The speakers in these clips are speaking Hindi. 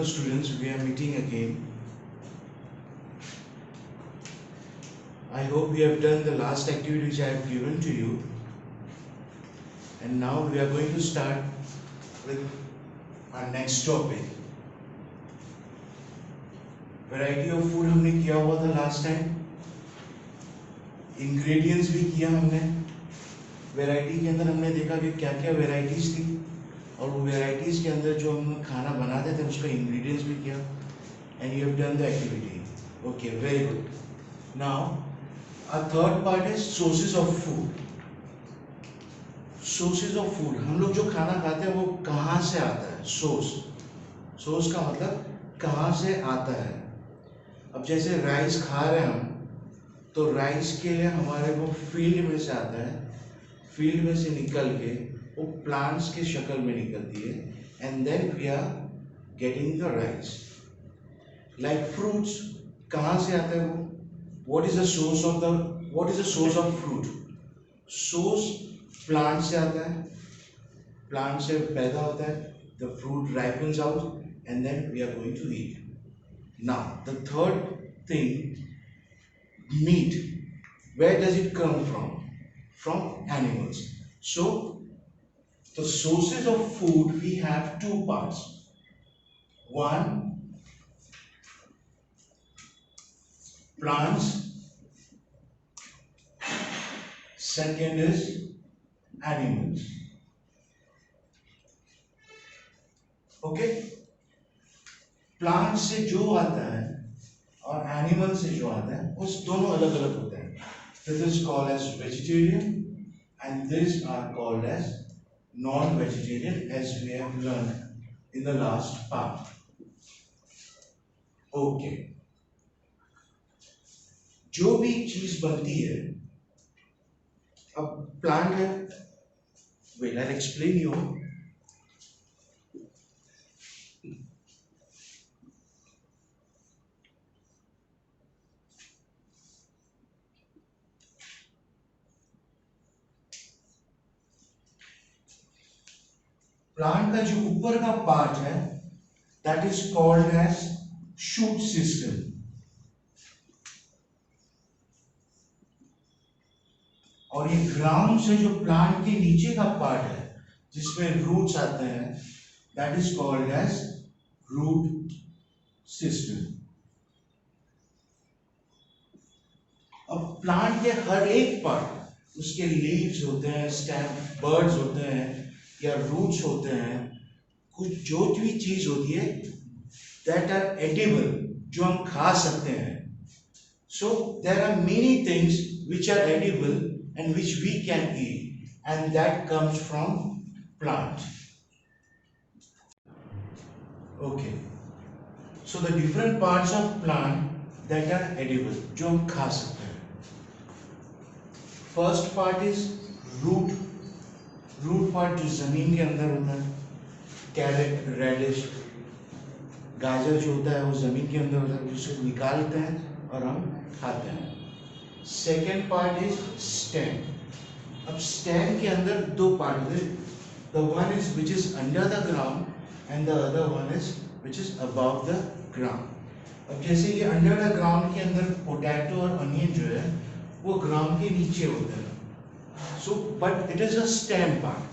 Hello students, we are meeting again. I hope we have done the last activity which I have given to you. And now we are going to start with our next topic. Variety of food हमने किया हुआ था last time. Ingredients भी किया हमने. Variety के अंदर हमने देखा कि क्या क्या varieties थी और वो varieties के अंदर जो हम खाना बनाते थे उसका ingredients भी किया. And you have done the activity. Okay, very good. Now, our third part is sources of food. Sources of food. हम लोग जो खाना खाते हैं वो कहाँ से आता है? Source. Source का मतलब कहाँ से आता है? अब जैसे राइस खा रहे हैं हम, तो राइस के लिए हमारे को फील्ड में से आता है. फील्ड में से निकल के वो प्लांट्स के शक्ल में निकलती है. And then we are getting the rice. Like fruits कहाँ से आता है वो? What is the source of fruit? Source plant से आता है. Plant से पैदा होता है. The fruit ripens out and then we are going to eat. Now the third thing, meat. Where does it come from? From animals. So the sources of food, we have two parts. One, plants. Second is animals. Okay? Plant से जो आता है और एनिमल से जो आता है उस दोनों अलग अलग होते हैं. This is called as vegetarian and this are called as non vegetarian as we have learn in the last part. Okay, जो भी चीज बनती है, अब प्लांट है, well I explain you. Plant का जो ऊपर का पार्ट है that is called as shoot system. और ये ग्राउंड से जो प्लांट के नीचे का पार्ट है जिसमें रूट्स आते हैं that is called as root system. अब प्लांट के हर एक पार्ट, उसके लीव्स होते हैं, स्टेम, बर्ड्स होते हैं या रूट्स होते हैं, कुछ जो भी चीज होती है दैट आर एडिबल, जो हम खा सकते हैं. So there are many things which are edible and which we can eat, and that comes from plant. Okay, so the different parts of plant that are edible, जो हम खा सकते हैं. First part is root. Root part जो जमीन के अंदर होता है. कैरेट, रेडिश, गाजर जो होता है वो जमीन के अंदर होता है, जिसको निकालते हैं और हम खाते हैं. Second part is stem. अब स्टेम के अंदर दो पार्ट होते हैं. The one is which is under the ground and the other one is which is above the ground. अब जैसे ये अंडर द ग्राउंड के अंदर पोटैटो और अनियन जो है वो ग्राउंड के नीचे होते हैं. So, but it is a stem part.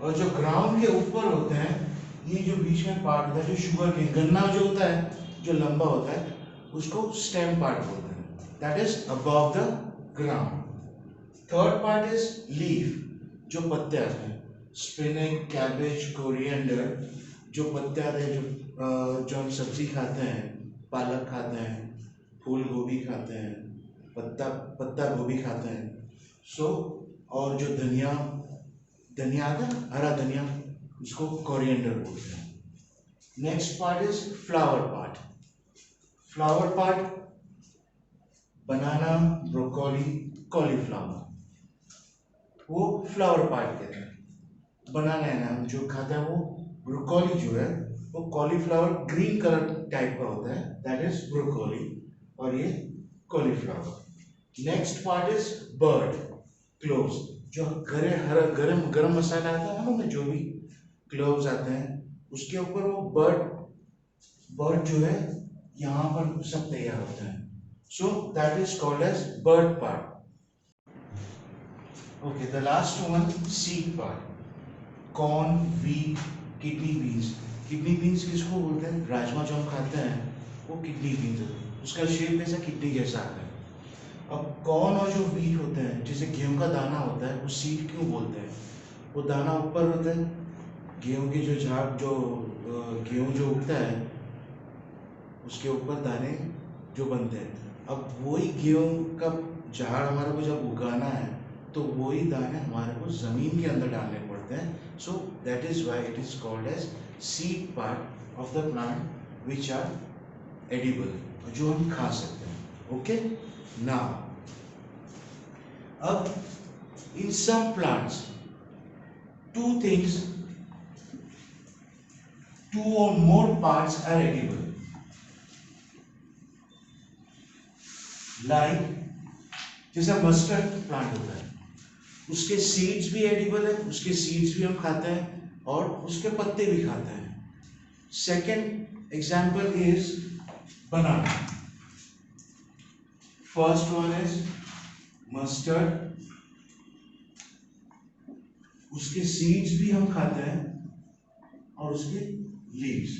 और जो ग्राउंड के ऊपर होते हैं, ये जो बीच में पार्ट होता है, जो शुगर केन, गन्ना जो होता है जो लंबा होता है उसको स्टेम पार्ट बोलते हैं. That is above the ground. Third part is leaf, जो पत्ते आते हैं. स्पिनच, कैबेज, कोरिएंडर, जो पत्ते आते हैं, जो हम सब्जी खाते हैं, पालक खाते हैं, फूल गोभी खाते हैं, पत्ता गोभी खाते हैं. सो और जो धनिया आता है, हरा धनिया, उसको कोरिएंडर बोलते हैं. Next part is flower part. Flower part banana, broccoli, cauliflower, वो फ्लावर पार्ट कहते हैं. बनाना है ना जो खाता है वो, ब्रोकोली जो है वो कॉलीफ्लावर ग्रीन कलर टाइप का होता है, दैट इज ब्रोकोली, और ये cauliflower. Next part is bird, cloves, जो गरम मसाला आता है ना, जो भी क्लोव्स आते हैं उसके ऊपर वो बर्ड बर्ड जो है यहाँ पर सब तैयार होता है. So that is called as bird part. Okay, the last one seed part. Corn, wheat, kidney beans. Kidney beans किसको बोलते हैं? राजमा जो हम खाते हैं वो किडनी बीन्स है. उसका शेप कैसा? किडनी जैसा आता है. अब कॉर्न और जो व्हीट होते हैं, जैसे गेहूं का दाना होता है, वो सीड क्यों बोलते हैं? वो दाना ऊपर होता है, गेहूं की जो झाड़ जो गेहूं जो उगता है उसके ऊपर दाने जो बनते हैं. अब वही गेहूं का झाड़ हमारे को जब उगाना है तो वही दाने हमारे को जमीन के अंदर डालने पड़ते हैं. So that is why it is called as seed part of the plant which are edible, जो हम खा सकते हैं. ओके, नाउ अब in some plants two things, two or more parts are edible. Like जैसा मस्टर्ड प्लांट होता है, उसके सीड्स भी एडिबल है, उसके सीड्स भी हम खाते हैं और उसके पत्ते भी खाते हैं. Second example is banana. First one is mustard, उसके सीड्स भी हम खाते हैं और उसके लीव्स.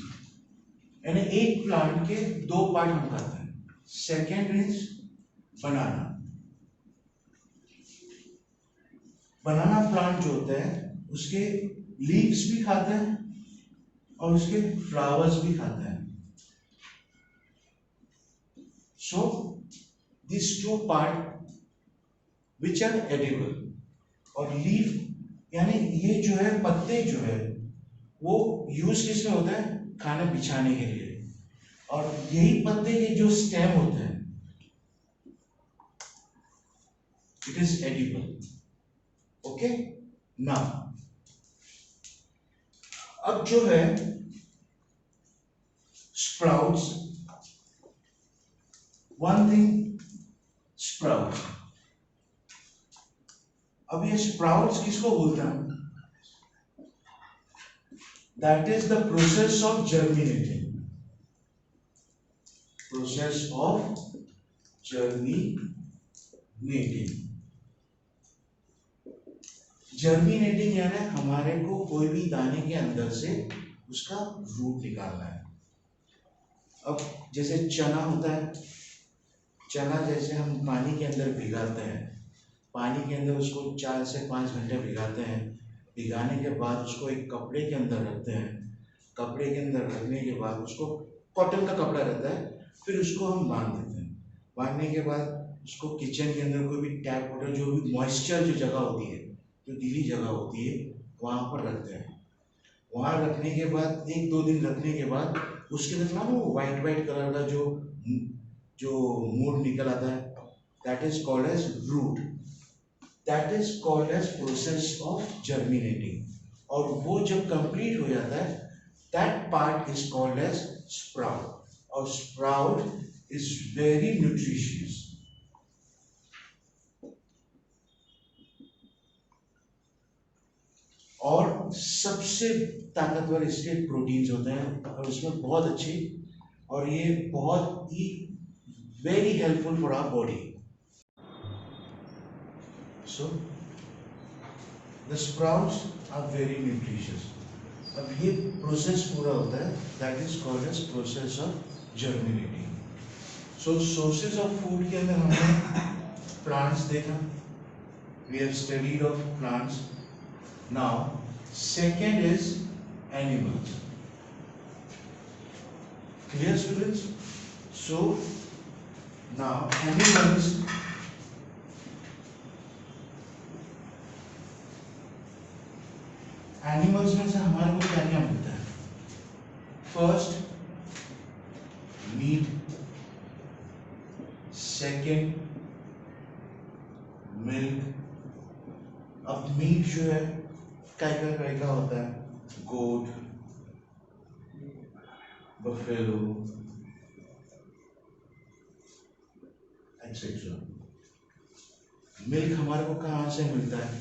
यानी एक प्लांट के दो पार्ट हम खाते हैं. Second is banana. Banana plant जो होता है उसके लीव्स भी खाते हैं और उसके फ्लावर्स भी खाते हैं. So this two part which are edible. और लीफ यानी ये जो है पत्ते जो है वो यूज किसमें होता है? खाना बिछाने के लिए. और यही पत्ते के जो स्टेम होते हैं it is edible. Okay, now अब जो है स्प्राउट्स. One thing, sprout. अब ये स्प्राउट्स किसको बोलते हैं? That is the process of germinating. Process of germinating. Germinating यानी हमारे को कोई भी दाने के अंदर से उसका रूट निकालना है. अब जैसे चना होता है, चना जैसे हम पानी के अंदर भिगाते हैं, पानी के अंदर उसको 4 से 5 घंटे भिगाते हैं. भिगाने के बाद उसको एक कपड़े के अंदर रखते हैं. कपड़े के अंदर रखने के बाद उसको, कॉटन का कपड़ा रहता है, फिर उसको हम बांध देते हैं. बांधने के बाद उसको किचन के अंदर कोई भी टैप वाटर, जो भी मॉइस्चर जो जगह होती है, जो गीली जगह होती है, वहाँ पर रखते हैं. वहाँ रखने के बाद 1-2 दिन रखने के बाद उसके अंदर ना वो वाइट कलर का जो मूड निकल आता है, that is called as root. That is called as process of germinating. और वो जब कंप्लीट हो जाता है that part is called as sprout. और स्प्राउट इज वेरी न्यूट्रिशियस. और सबसे ताकतवर इसके प्रोटीन्स होते हैं और उसमें बहुत अच्छी, और ये बहुत ही very helpful for our body. So the sprouts are very nutritious. अब ये प्रोसेस पूरा होता है, that is called as process of germinating. So sources of food के अंदर हमने प्लांट्स देखा, we have studied of plants. Now, second is animals. Clear, students? So, now animals. Animals में से हमारे को क्या क्या मिलता है? First meat, second milk. अब मीट जो है काय का होता है, गोट, बफेलो एक्सेट्रा. मिल्क हमारे को कहाँ से मिलता है?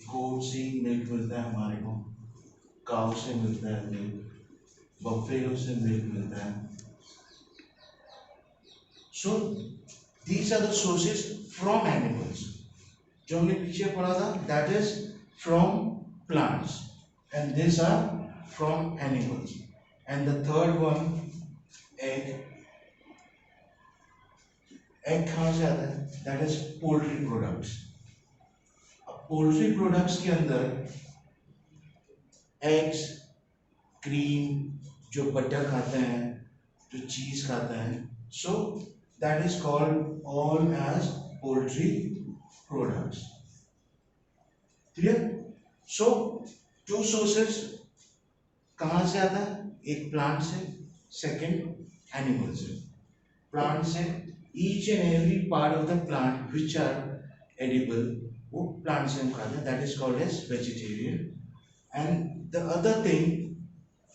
गोट से मिल्क मिलता है हमारे को, काउ से मिलता है मिल्क, बफेलो से मिल्क मिलता है. So these are the sources from animals. जो हमने पीछे पढ़ा था, that is from plants, and these are from animals. And the third one, egg. Egg कहाँ से आता है? That is poultry products. अब poultry products के अंदर eggs, cream, जो बटर खाते हैं, जो चीज खाते हैं, so that is called all as poultry products. Clear? So two sources कहाँ से आता है? एक प्लांट से, सेकंड एनिमल से. प्लांट से each and every part of the plant which are edible, वो प्लांट से हम खाते हैं, that is called as vegetarian. And the other thing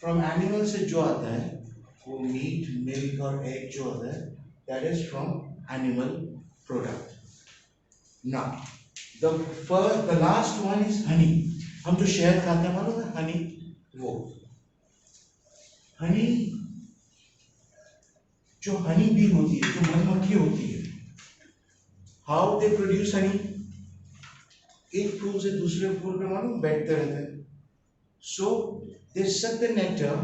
from animal से जो आता है, वो मीट, मिल्क और एग जो होता है, that is from animal product. Now the last one is honey. हम जो शहद खाते हैं मालूम है, honey, वो honey, जो हनी बी होती है, जो मधुमक्खी होती है, how they produce honey, एक फूल से दूसरे फूल पे मालूम बैठते रहते हैं. So they suck the nectar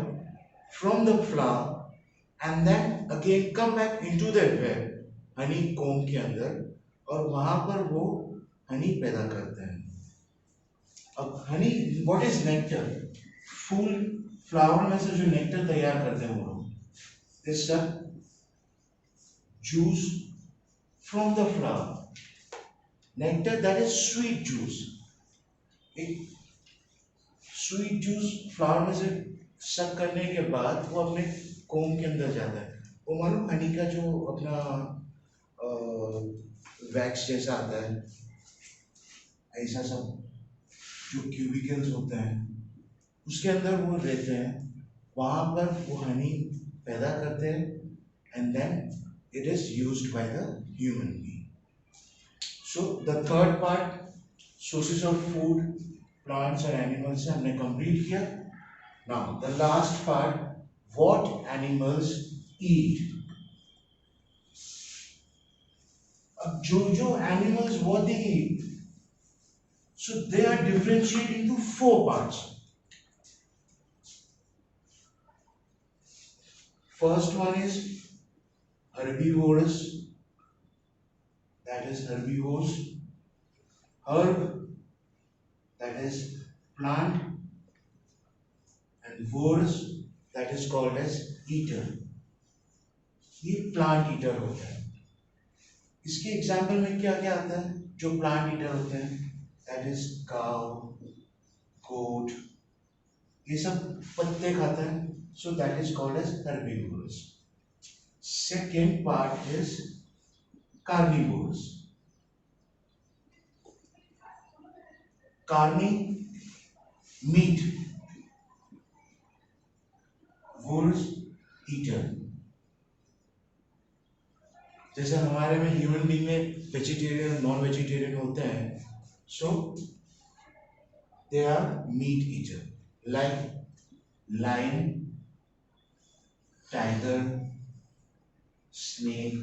from the flower and then again come back into their web, Honey कोम के अंदर, और वहां पर वो हनी पैदा करते हैं. अब हनी, व्हाट इज नेक्टर? फूल, फ्लावर में से जो नेक्टर तैयार करते हैं वो लोग, they suck juice from the flower. Nectar, that is sweet juice. एक स्वीट जूस फ्लावर में से सक करने के बाद वो अपने कोम के अंदर जाता है. वो मालूम हनी का जो अपना वैक्स जैसा आता है, ऐसा सब जो क्यूबिकल्स होते हैं, उसके अंदर वो रहते हैं, वहां पर वो हनी पैदा करते हैं, and then it is used by the human being. So the third part, sources of food, plants and animals, से हमने complete किया. Now the last part, what animals eat. अब जो animals what they eat, so they are differentiated into four parts. First one is herbivores, that is herbivores. Herb, that is plant, and vores, that is called as eater. ये प्लांट ईटर होता है. इसके एग्जाम्पल में क्या क्या आता है जो प्लांट ईटर होते हैं? दैट इज काउ, गोट, ये सब पत्ते खाते हैं, so that is called as herbivores. Second part is carnivores. Carni, meat, vores, eater. जैसे हमारे में ह्यूमन बीइंग में वेजिटेरियन, नॉन वेजिटेरियन होते हैं, so they are meat eater, like lion, tiger, snake,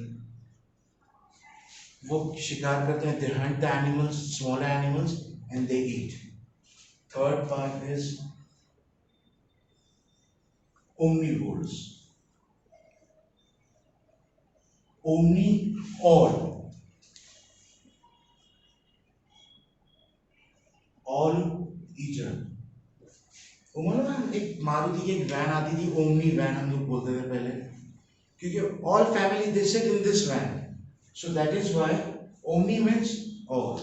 वो शिकार करते हैं, they hunt the animals, small animals, and they eat. Third part is omnivores. Omni, all eater. वो मालूम है, एक मारुति की एक वैन आती थी, ओमनी वैन हम लोग बोलते थे पहले, क्योंकि all family they sit in this van, so that is why omni means all.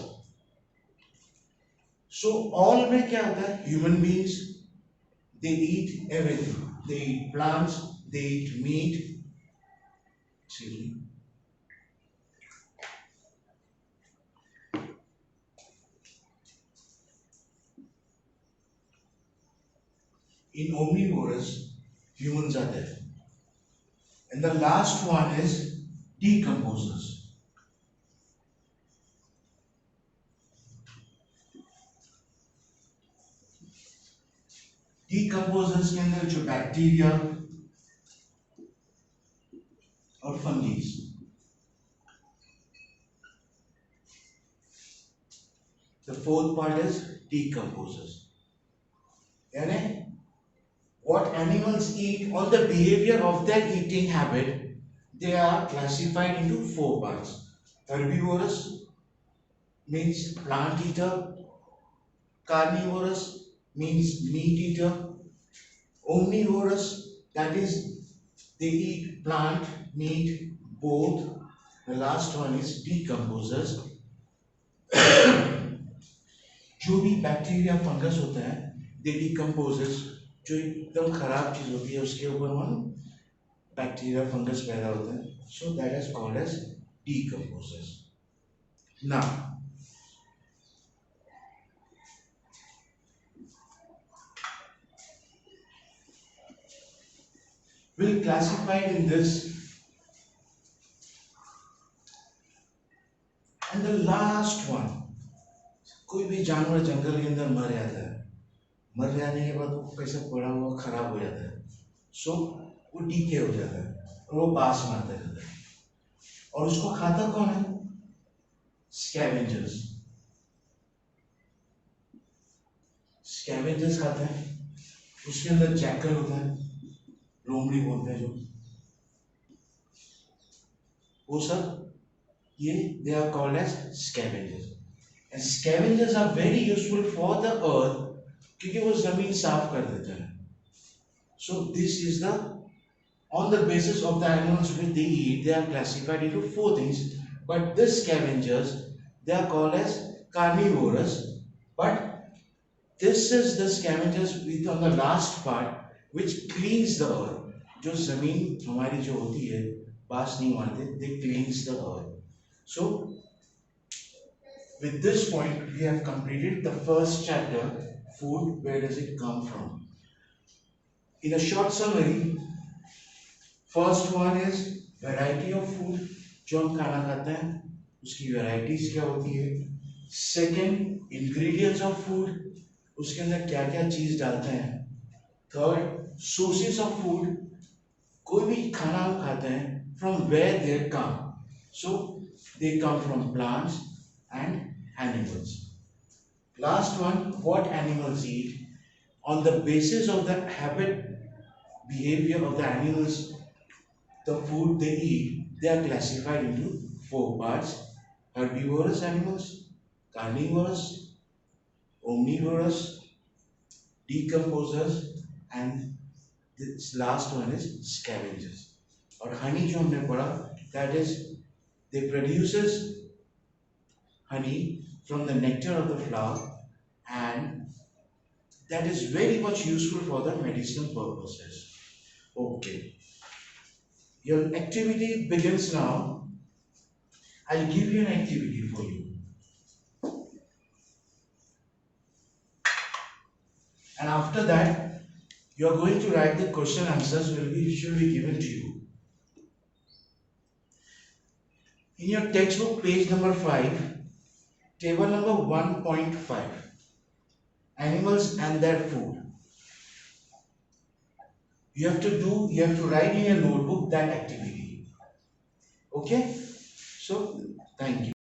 So all में क्या होता है? Human beings, they eat everything, they eat plants, they eat meat. See? In omnivores, humans are there. And the last one is decomposers. Decomposers के अंदर जो बैक्टीरिया और fungi, the fourth part is decomposers. यानी what animals eat or the behavior of their eating habit, they are classified into four parts. Herbivorous means plant eater, carnivorous means meat eater, omnivorous, that is they eat plant, meat, both. The last one is decomposers. जो भी बैक्टीरिया फंगस होता है, दे डिकम्पोजेस, जो एकदम खराब चीज होती है उसके ऊपर हम बैक्टीरिया फंगस पैदा होता है, so that is called as decomposers. Now we'll classify in this, and the last one, कोई भी जानवर जंगल के अंदर मर जाता है, मर जाने के बाद वो कैसा पड़ा हुआ खराब हो जाता है, सो वो डीके हो जाता है और वो बास मारता जाता है, और उसको खाता कौन है? स्कैवेंजर्स. स्कैवेंजर्स खाते हैं. उसके अंदर जैकल होता है, लोमड़ी बोलते हैं जो, वो सब ये they are called as scavengers. And scavengers are very useful for the earth, क्योंकि वो जमीन साफ कर देते हैं. So this is the, on the basis of the animals which they eat, they are classified into four things. But these scavengers, they are called as carnivorous. But this is the scavengers with on the last part which cleans the earth. जो जमीन हमारी जो होती है बास नहीं मारते, they cleans the earth. So with this point we have completed the first chapter, food. Where does it come from? In a short summary, first one is variety of food, जो हम खाना खाते हैं उसकी वैरायटीज क्या होती है. सेकंड, इंग्रेडिएंट्स ऑफ फूड, उसके अंदर क्या क्या चीज डालते हैं. थर्ड, सोर्सेस ऑफ फूड, कोई भी खाना हम खाते हैं from where they come, so they come from plants and animals. Last one, what animals eat, on the basis of the habit behavior of the animals, the food they eat, they are classified into four parts: herbivorous animals, carnivorous, omnivorous, decomposers, and this last one is scavengers. और honey जो हमने पढ़ा, that is they produces honey from the nectar of the flower, and that is very much useful for the medicinal purposes. Okay, your activity begins now. I'll give you an activity for you, and after that you are going to write the question answers should be given to you. In your textbook, page number 5, table number 1.5, animals and their food. You have to write in your notebook that activity. Okay? So, thank you.